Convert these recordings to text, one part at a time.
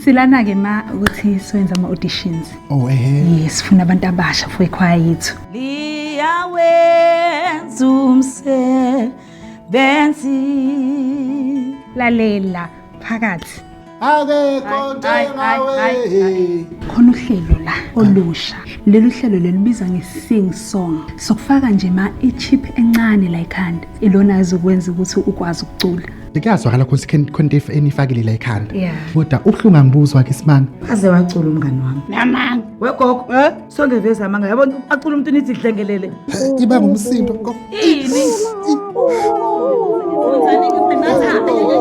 Silana ke ma ukuthi soyenza ama auditions. Oh Yes, sifuna abantu abasha for ikhwaya yethu. Liyawenza umsebenzi. Lalela phakathi. akekho njengawe Khona uhlelo la olusha. Lelu hlelo lelibizwa nge-sing song. Sokufaka nje ma i-chip encane la ekhanda. Ilona azokwenza ukuthi ukwazi ukucula. Ngiyazwakala ukuthi khona into enifakile la ekhanda. Yeah. Kodwa uhlunga ngibuzwa ke Simanga. Aze wacula umngani wami. Namanga. Wegogo, songeveza amanga. Yabona acula umuntu nithi dlengelele. Iba ngumsindo.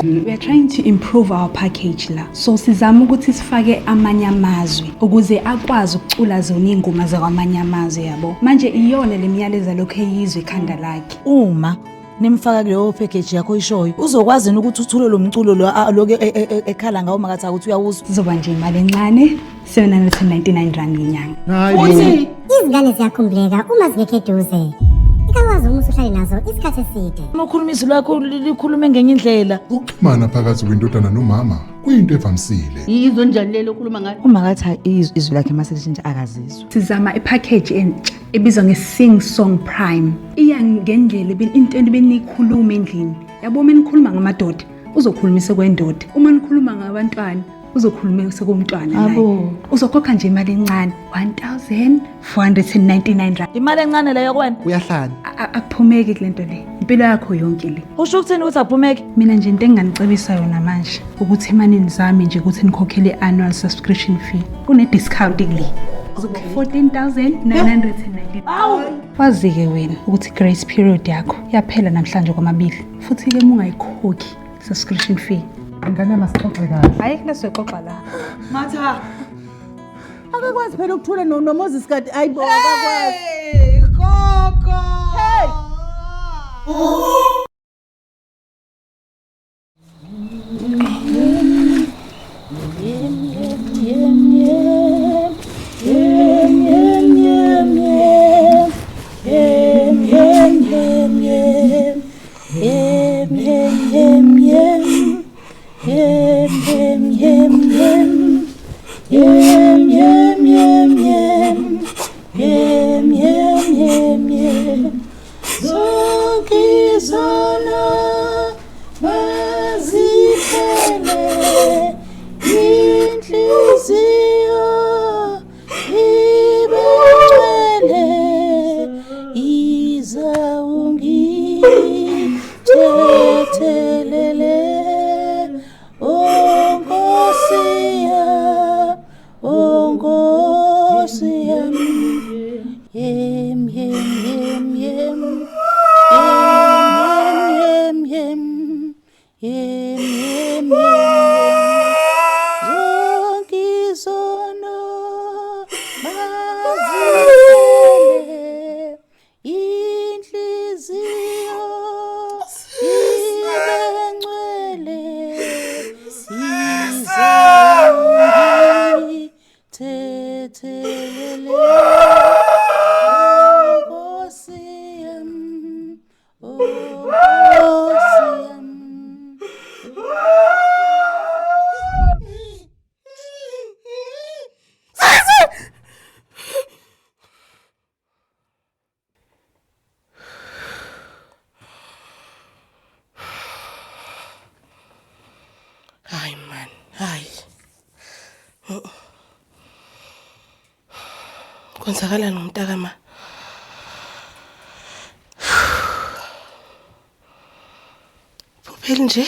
We are trying to improve our package la. So sizama ukuthi sifake amanye amazwi ukuze akwazi ukucula zona ingoma zakwamanye amazwi yabo. Manje iyona lemiyaleza lokho eyizwe ikhanda lakhe. Uma nimfaka kuleyo package yakho ishoyo uzokwazi ukuthi uthule lo mculo lo ekhala ngawo makathi ukuthi uyawuzwa. Sizoba nje imali encane 799 rand ngenyanga. Hayi. Izingane ziyakhumbuleka uma zingekho eduze. Ikwazi uma usuhlale nazo isikhathi eside. Uma ukhulumisa lwakho likhulume ngenye indlela. Ukuxhumana phakathi kwendodana nomama kuyinto evamisile. Yizwe njani lelo okhuluma ngayo? Uma ngathi izwi lakhe maseshintsha akazizwa. Sizama ipackage entsha ebizwa nge-sing song prime. Iya ngendlela into ebenikhuluma endlini. Yabo menikhuluma ngamadoda uzokhulumisa kwendoda. Uma nikhuluma ngabantwana uzokhulumisa komntwana naye. Uzokhokha nje imali encane 1499 rand. Imali encane leyo kwena. Uyahlanya. Akuphumeki kulento le. Impilo yakho yonke le. Usho ukuthini ukuthi akuphumeki? Mina nje into enganicebisa yona manje ukuthi emanini zami nje ukuthi nikhokhele annual subscription fee. Kune discount kule. 14,990. Wazi-ke wena ukuthi grace period yakho yaphela namhlanje kwamabili. Futhi ke ungayikhokhi subscription fee. Ingane masixoxe kahle. Hayi kulesoxoxa la. Matha. Akakwazi phela ukuthula noMoses kade ayibo akakwazi. Gogo. Hey. Hayi man, hayi. Kwenzakala nomntaka ma. Phupheli nje.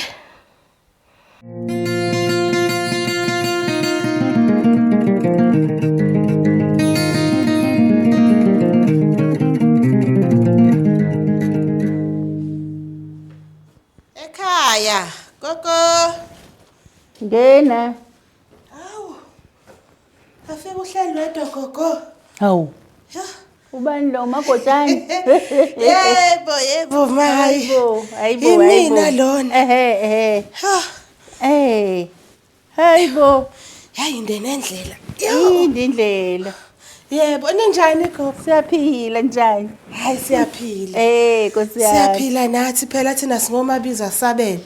Ekhaya, gogo. Ngena. Hawu. Afike uhleli wedwa gogo. Hawu. Ya. Ubani lo makotshani? Yebo mayi. Hayibo. Imina lona. Ehe. Ha. Hayibo. Yayi indlela. Indlela. Yebo, ninjani gogo? Siyaphila njani? Hayi siyaphila. Nkosi yami. Siyaphila nathi phela thina singomabiza sabele.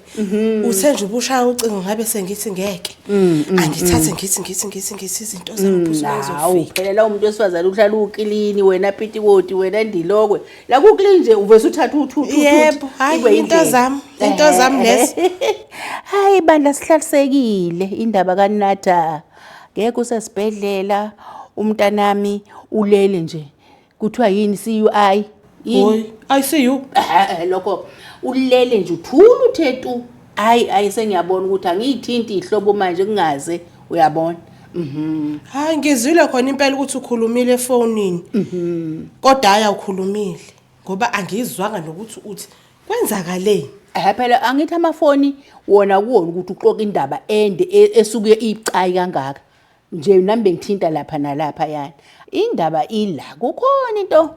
Uthe nje ubushaya ucingo ngabe sengithi ngeke. Angithathe ngithi izinto zamphuzulu Hawu, ezofika. phela la umuntu wesifazane uhlala uklini wena pitikoti wena ndilokwe. La kuklini nje uvese uthatha uthuthu. Yebo, hayi into zami lezo. Hayi bandla sihlalisekile indaba kaNatha. Ngeke usesibhedlela umntanami ulele nje. Kuthiwa yini CUI? Hoy, I see you. Lokho ulele nje uthula uthetu. Hayi sengiyabona ukuthi angiyithinti ihlobo manje kungaze uyabona. Hayi ngizwile khona impela ukuthi ukhulumile efonini. Kodwa hayi awukhulumile ngoba angizwanga nokuthi uthi kwenzakaleni. Phela angithi amafoni wona kuwona ukuthi uxoxa indaba ende esuke icayi kangaka. Nje nami bengithinta lapha nalapha yana. Indaba ila kukhona into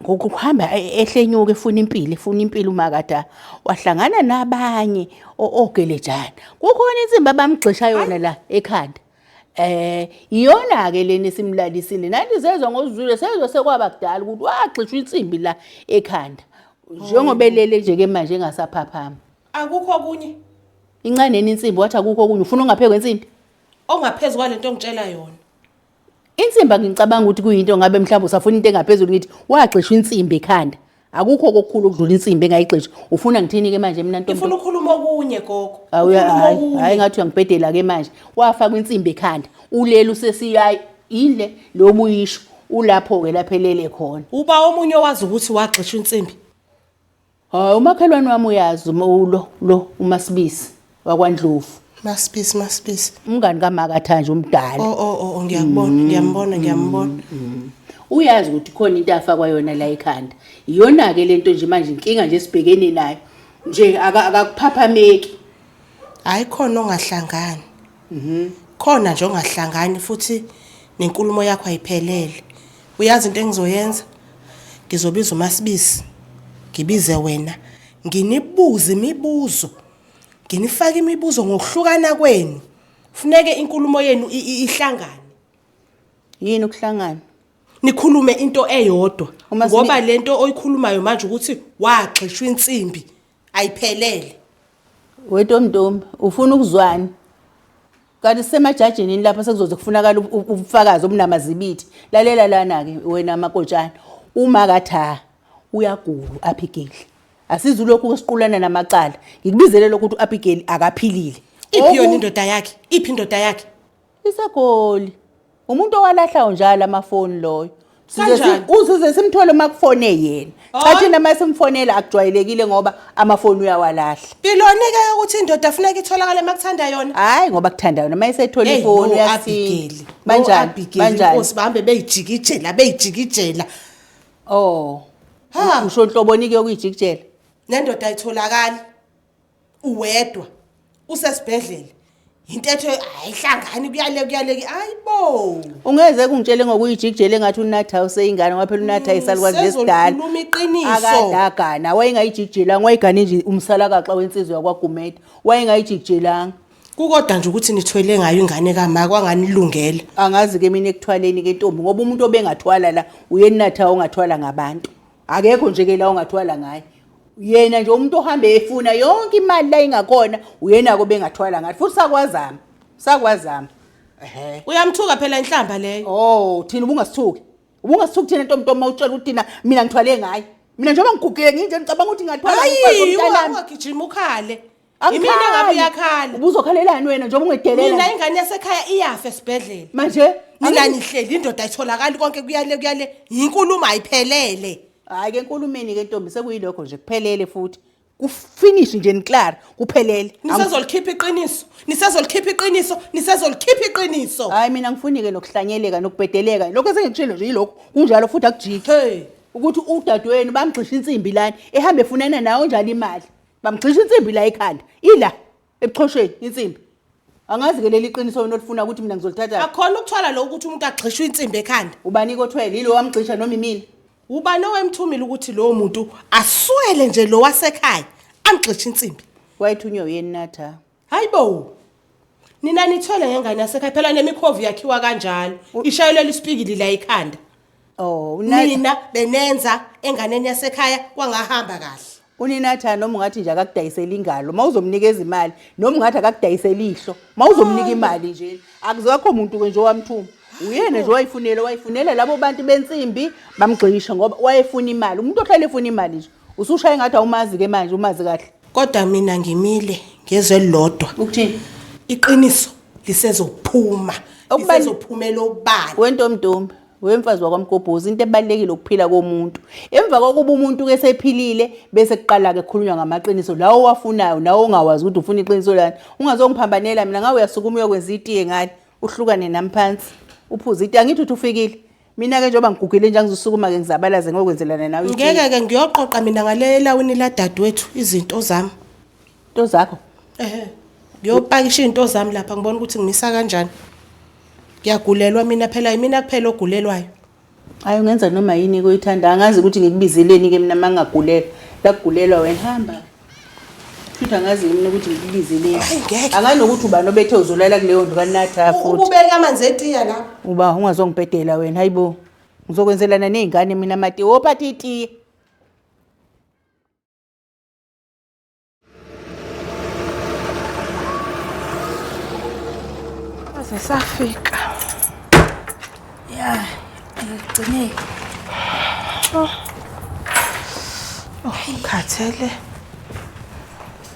ngokuhamba ehlenyuka efuna impilo umakada wahlangana nabanye ogelejana. Kukhona insimbi abamgxisha yona la ekhanda. Iyona ke leni simlalisile. Nathi sezwe ngozwile sezwe sekwaba kudala ukuthi waxishwa insimbi la ekhanda. Njengobelele nje ke manje engasaphaphama. Akukho okunye Incane insimbi wathi akukho okunye ufuna ungapheke kwensimbi. ongaphezulu kwalento ongitshela yona. Insimbi ngicabanga ukuthi kuyinto ngabe mhlawumbe usafuna into engaphezulu ngithi waxishwa insimbi ekhanda. Akukho okukhulu ukudlula insimbi engayixisha. Ufuna ngithini ke manje mina ntombi? Ngifuna ukukhuluma okunye gogo. Hayi ngathi uyangibhedela ke manje. Wafaka insimbi ekhanda. Ulele usesiyayi ile lo buyisho. Ulapho ke laphelele khona. Uba omunye wazi ukuthi waxishwa insimbi. Hayi umakhelwane wami uyazi lo uMasibisi wakwaNdlovu. Masipisi. Umngani kaMakatha nje umdala. Ngiyambona. Uyazi ukuthi khona into afakwa yona la ekhanda. Iyona ke lento nje manje inkinga nje sibhekene nayo. Nje akakuphaphameki. Hayi khona ongahlangani. Khona nje ongahlangani futhi nenkulumo yakho ayiphelele. Uyazi into engizoyenza? Ngizobiza uMasibisi. Ngibize wena. Nginibuze imibuzo. Nginifaka imibuzo ngokuhlukana kwenu. Kufuneke inkulumo yenu ihlangane. Yini ukuhlangana? Nikhulume into eyodwa. Ngoba lento oyikhulumayo manje ukuthi waxishwa insimbi ayiphelele. Wetomntombi ufuna ukuzwana. Kanti semajajini lapha sekuzoze kufunakala ubufakazi obunamazibithi. Lalela lana ke wena makotshana. Umakatha uyagula uAbigail. Asizu lokhu kwesiqulana namacala. Ngikubizele ukuthi uAbigail akaphilile. Iphi yona indoda yakhe? Iphi indoda yakhe? Isegoli. Umuntu owalahla njalo amafoni loyo. Kanjani? Uzuze simthole makufone yena. Cha thina masimfonela akujwayelekile ngoba amafoni uyawalahla. Bilonike ukuthi indoda afuneka itholakala emakuthanda yona. Hayi ngoba kuthanda yona mayisethola ifoni yathi. Kanjani? Inkosi bahambe beyijikijela. Oh. Usho nhlobonike okuyijikijela. Nendoda ayitholakala. Uwedwa. Usesibhedlela. Intetho ayihlangani kuyale ayibo. Ungeze kungitshele ngokuyijikijela engathi uNatha useyingane ngoba phela uNatha isalukwazi lesidala. Sezokhuluma iqiniso. Akadagana wayengayijikijela ngoyigane nje umsalakaxa wensizwe yakwaGumede. Wayengayijikijelanga. Kukodwa nje ukuthi nithwele ngayo ingane kaMaka kwanganilungela. Angazi ke mina ekuthwaleni ke ntombi ngoba umuntu obengathwala la uyeNatha ongathwala ngabantu. Akekho nje ke la ongathwala ngaye. Yena nje umuntu ohambe efuna yonke imali la ingakhona uyena ko bengathwala ngathi futhi sakwazama. Uyamthuka phela inhlamba leyo. Oh thina ubungasithuki thina ntombi mawutshela ukuthi thina mina ngithwale ngaye. Mina njengoba ngigugile nginje ngicabanga ukuthi ngathwala umntanami. Ungagijima ukhale. Imina ngabe uyakhala. Ubuzokhalelani wena njengoba ungedelela. Mina ingane yasekhaya iyafa esibhedlela. Manje mina nihleli indoda ayitholakala konke kuyale inkulumo ayiphelele. Hayi ke enkulumeni ke ntombi sekuyilokho nje kuphelele futhi kufinish nje niclear kuphelele. Nisezolikhipha iqiniso. Hayi mina ngifuni ke nokuhlanyeleka nokubhedeleka. Lokho esengitshilo nje yilokho kunjalo futhi akujiki. Ukuthi udadewenu bamgxisha insimbi lana ehambe efunana nawo njalo imali. Bamgxisha insimbi la ekhanda. Ila ebuchosheni insimbi. Angazi ke leli iqiniso wena olifuna ukuthi mina ngizolithatha. Akhona ukuthwala lo ukuthi umuntu agxishwe insimbi ekhanda. Ubani kothwele yilo wamgxisha noma imini. Ubani owemthumile ukuthi lo muntu aswele nje lo wasekhaya amgxisha insimbi. Wayithunywa uyeNatha. Hayibo. Nina nithole ngengane yasekhaya phela nemikhovi yakhiwa kanjalo. Ishayelwe isipikili la ekhanda. Oh, Nina benenza enganeni yasekhaya kwangahamba kahle. Uninatha noma ungathi nje akakudayisela ingalo mawuzomnikeza imali noma ungathi akakudayisela ihlo mawuzomnika imali nje akuzakho umuntu ke nje owamthuma uyena nje wayifunela labo bantu bensimbi bamgcisha ngoba wayefuna imali umuntu ohlale efuna imali nje usushaya ngathi awumazi ke manje umazi kahle Kodwa mina ngimile ngezwe lodwa. ukuthini Iqiniso lisezophuma. Lisezophumela obala. wentombi wemfazi wakwamgobhozi into ebalekile ukuphila komuntu emva kokuba umuntu ke sephilile bese kuqala ke khulunywa ngamaqiniso lawo wafunayo nawo ongawazi ukuthi ufuna iqiniso lani ungazongiphambanela mina ngawe uyasukuma uyokwenza itiye ngani uhlukane namphansi uphuza itiye angithi uthi ufikile mina ke njengoba ngigugile nje angizosukuma ke ngizabalaze ngokwenzelana nawe itiye Ngeke ke ngiyoqoqa mina ngalela wini la dadwethu izinto zami. into zakho Ngiyopakisha izinto zami lapha ngibona ukuthi ngimisa kanjani. Ngiyagulelwa mina phela yimina kuphela ogulelwayo. ayo ngenza noma yini koyithanda angazi ukuthi ngikubizeleni ke mina mangagulela la kugulelwa wena hamba futhi angazi mina ukuthi ngikubizeleni anganokuthi uba nobethe uzolala kuleyo ndlu kanatha futhi Ubeka amanzi etiya la. uba ungazongibhedela wena hayibo ngizokwenzelana nezingane mina mati wophatha itiye Safika. Ya, ngigcine. Ngikhathele.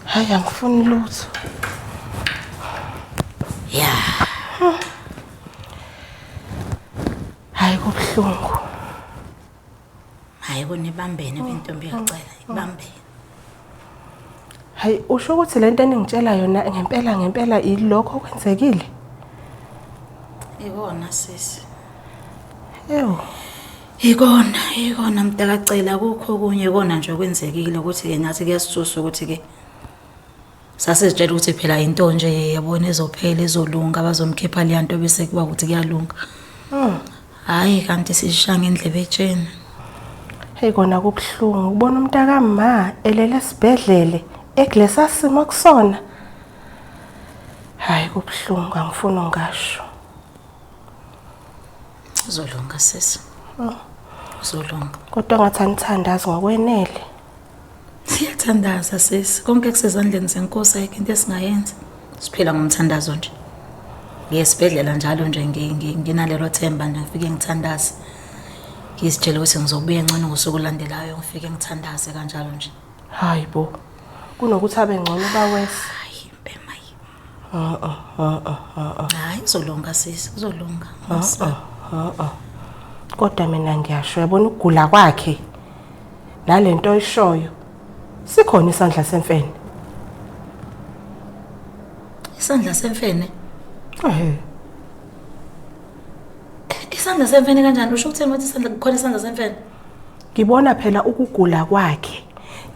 Hayi angifuni lutho. Ya, Hayi kubuhlungu. hayi kunibambene bentombi yacela, ibambene. Hayi usho ukuthi lento eningitshela yona ngempela ilokho kwenzekile. Ikona sisi. Ewu. Ikona mntakacela kukho kunye kona nje okwenzekile ukuthi ke nathi kuyasisusa ukuthi ke sasizitshela ukuthi phela into nje yabona ezophela izolunga bazomkhipha le nto bese kuba ukuthi kuyalunga. Hayi kanti sishanga indlebe etsheni. Hey kona kubuhlungu ubona umntaka ma elele esibhedlele eglesa simo kusona. Hayi kubuhlungu angifuni ngasho. Uzolunga sisi. Uzolunga. Kodwa ngathi anithandazi ngokwenele. Siyathandaza sisi. Konke kusezandleni zenkosi ayikho into esingayenza. Siphila ngomthandazo nje. Ngiyesibhedlela njalo nje nginalelo themba ngifike ngithandaze. Ngizitshela ukuthi ngizobuya ngcono ngosuku landelayo ngifike ngithandaze kanjalo nje. Hayibo. Kunokuthi abe ngcono bawese. Hayi impemayi. Hayi uzolunga sisi, uzolunga. Kodwa mina ngiyasho yabona ukugula kwakhe nalento oyishoyo sikhona isandla semfene. Isandla semfene. Isandla semfene kanjani? Usho ukuthini ukuthi isandla kukhona isandla semfene? Ngibona phela ukugula kwakhe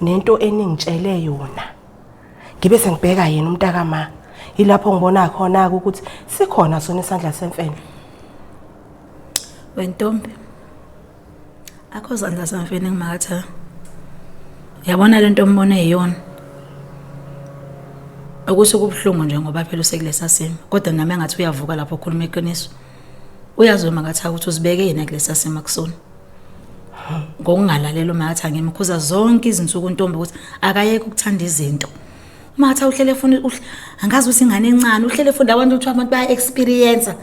nento eningitshele yona. Ngibe sengibheka yena umntaka ma. Ilapho ngibona khona ukuthi sikhona sona isandla semfene. Wentombi. Akho isandla semfene ngimakatha. Yabona lento ombona eyona. Ukuthi kubhlungu nje ngoba phela usekulesa simo. Kodwa nami engathi uyavuka lapho okhuluma iqiniso. Uyazoma ngathi ukuthi uzibeke yena kulesa simo kusona. Ngokungalalela umakatha ngimkhuza zonke izinsuku ntombi ukuthi akayeke ukuthanda izinto. Umakatha uhlele efuna angazi ukuthi ingane encane uhlele efuna abantu ukuthi abantu baya experience.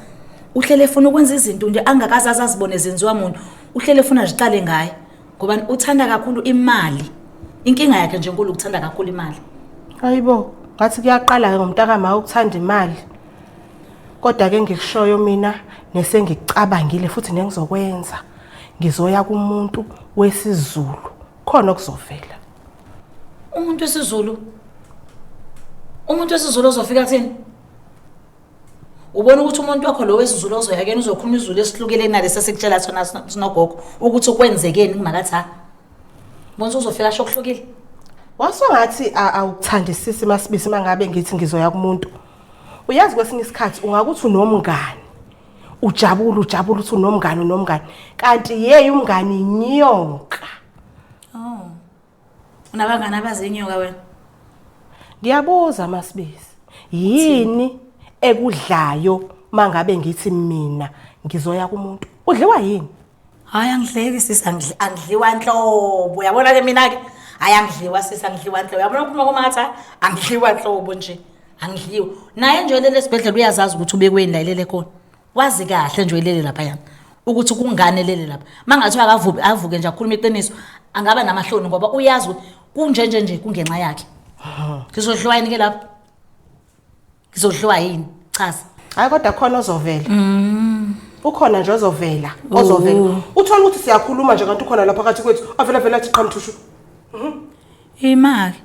Uhlele efuna ukwenza izinto nje angakazi azazibone zenziwa umuntu. Uhlele efuna ziqale ngaye ngoba uthanda kakhulu imali. Inkinga yakhe nje enkulu ukuthanda kakhulu imali. Hayibo, ngathi kuyaqala ke ngomntaka ma ukuthanda imali. Kodwa ke ngikushoyo mina nesengicabangile futhi nengizokwenza. Ngizoya kumuntu wesizulu khona okuzovela. Umuntu wesizulu? Umuntu wesizulu ozofika kuthini? Ubona ukuthi umuntu wakho lo wesizulu ozoya kena uzokhuluma izulu esihlukile nalesa sekutshela sona sinogogo ukuthi ukwenzekeni kumakatha. Bonke uzofika shokuhlukile. Wasongathi awukuthandisisi masibisi mangabe ngithi ngizoya kumuntu. Uyazi kwesinye isikhathi ungakuthi unomngani. Ujabula uthi unomngani. Kanti yeye umngani inyoka. Oh. Unabangani abazinyoka wena? Ndiyabuza masibisi. Yini ekudlayo mangabe ngithi mina ngizoya kumuntu udliwa yini Hayi angidleki sisi angidliwa nhlobo uyabona ke mina ke hayi angidliwa sisi angidliwa nhlobo uyabona ukuphuma komatha angidliwa nhlobo nje angidliwa naye nje lele sibhedlela uyazazi ukuthi ubekweni la ilele khona wazi kahle nje ilele lapha yana ukuthi kungane lele lapha mangathi avuke nje akhuluma iqiniso angaba namahloni ngoba uyazi kunjenje nje kungenxa yakhe ngizodliwa yini ke lapha ngizodliwa yini chaza hayi kodwa khona ozovela ukhona nje ozovela uthola ukuthi siyakhuluma nje kanti ukhona lapha phakathi kwethu avela athi qhamthushu imali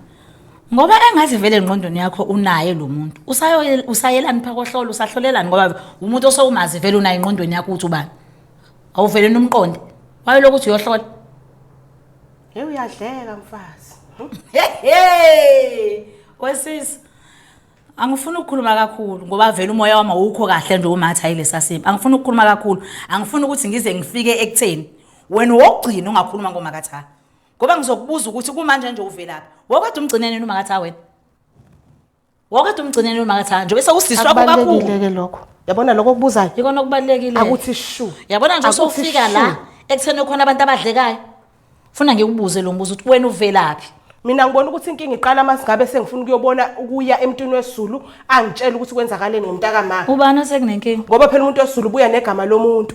ngoba engathi vele engqondweni yakho unaye lo muntu usayelani phakhohlolo usahlolelani ngoba umuntu osewumazi vele unaye engqondweni yakho uthi ubani awuvele nomqonde wayo lokuthi uyohlola uyadleka mfazi wesisi angifuni ukukhuluma kakhulu ngoba vele umoya wami awukho kahle nje umatha yilesa simo angifuni ukukhuluma kakhulu angifuni ukuthi ngize ngifike ekutheni wena wogcina ungakhuluma ngomakatha ngoba ngizokubuza ukuthi kumanje nje uvelaphi wakade umgcinene umakatha wena wakade umgcinene umakatha nje bese usiswa kakhulu kubalekile lokho yabona lokho kubuzayo ikona okubalekile akuthi shu yabona nje sowufika la ekutheni khona abantu abadlekayo ufuna ngikubuze lo mbuzo ukuthi wena uvelaphi mina ngibona ukuthi inkinga iqala masingabe sengifuna ukuyobona ukuya emntwini wesizulu angitshela ukuthi kwenzakaleni ngomntaka ma ubani osekunenkinga ngoba phela umuntu wesizulu buya negama lomuntu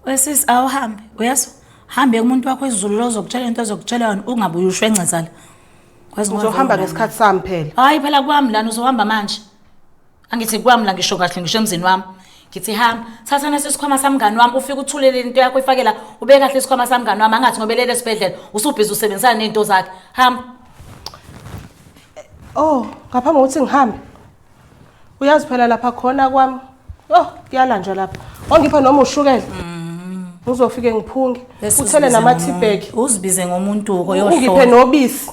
wesisi awuhambe uyasho hambe kumuntu wakho wesizulu lozokutshela into ezokutshela yona ungabuye ushwencezala uzohamba ngesikhathi sami phela hayi phela kwami lana uzohamba manje angithi kwami la ngisho kahle ngisho emzini wami ngithi hamba thatha nesikhwama samngani wami ufike uthulele into yakho ifakela ube kahle isikhwama samngani wami angathi ngobelele esibhedlela usubhizi usebenzisana nezinto zakhe hamba ngaphambi kokuthi ngihambe uyazi phela lapha khona kwami kuyala nje lapha ongipha noma ushukela uzofike ngiphunge uthele nama-teabag uzibize ngomuntu koyohlola ungiphe nobisi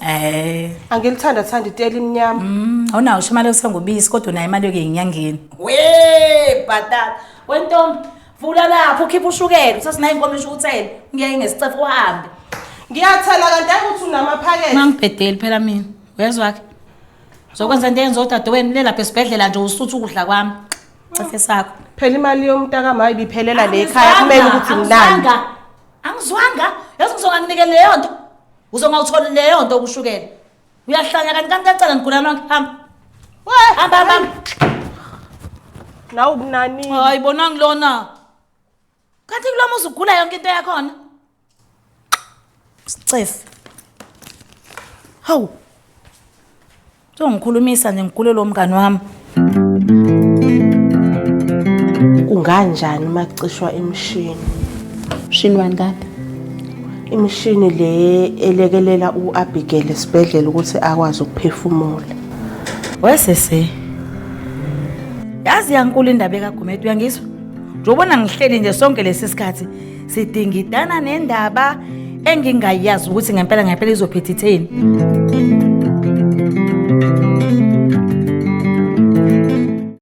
angilithanda iteli imnyama awunawo usho imali yosengobisi kodwa unayo imali yokuyinyangeni bhatata wentombi vula lapho ukhipha ushukela usasinayo inkomo eshukuthele ngiyaye ngesicefu uhambe ngiyathela kanti ukuthi unamaphakethe ngangibhedeli phela mina uyezwakhe zokwenza into yenzodadewenu lelapha esibhedlela nje usutha ukudla kwami cefe sakho phela imali yomntaka mayi biphelela le ekhaya kumele ukuthi nginani angizwanga yazi ngizonganikele leyo nto uzongawutholi leyo nto okushukela uyahlanya kanti kancane ngigulana lonke hamba nawe ubunani hayi bona ngilona kanti kuloma uzugula yonke into yakhona sicefe hawu ngikhulumisa nje ngigule lo mngani wami kunganjani makucishwa imishini wani kanti imishini le elekelela uAbigail esibhedlela ukuthi akwazi ukuphefumula wesese yazi yankulu indaba ekaGumede uyangizwa njobona ngihleli nje sonke lesi sikhathi sidingidana nendaba engingayazi ukuthi ngempela izophetha itheni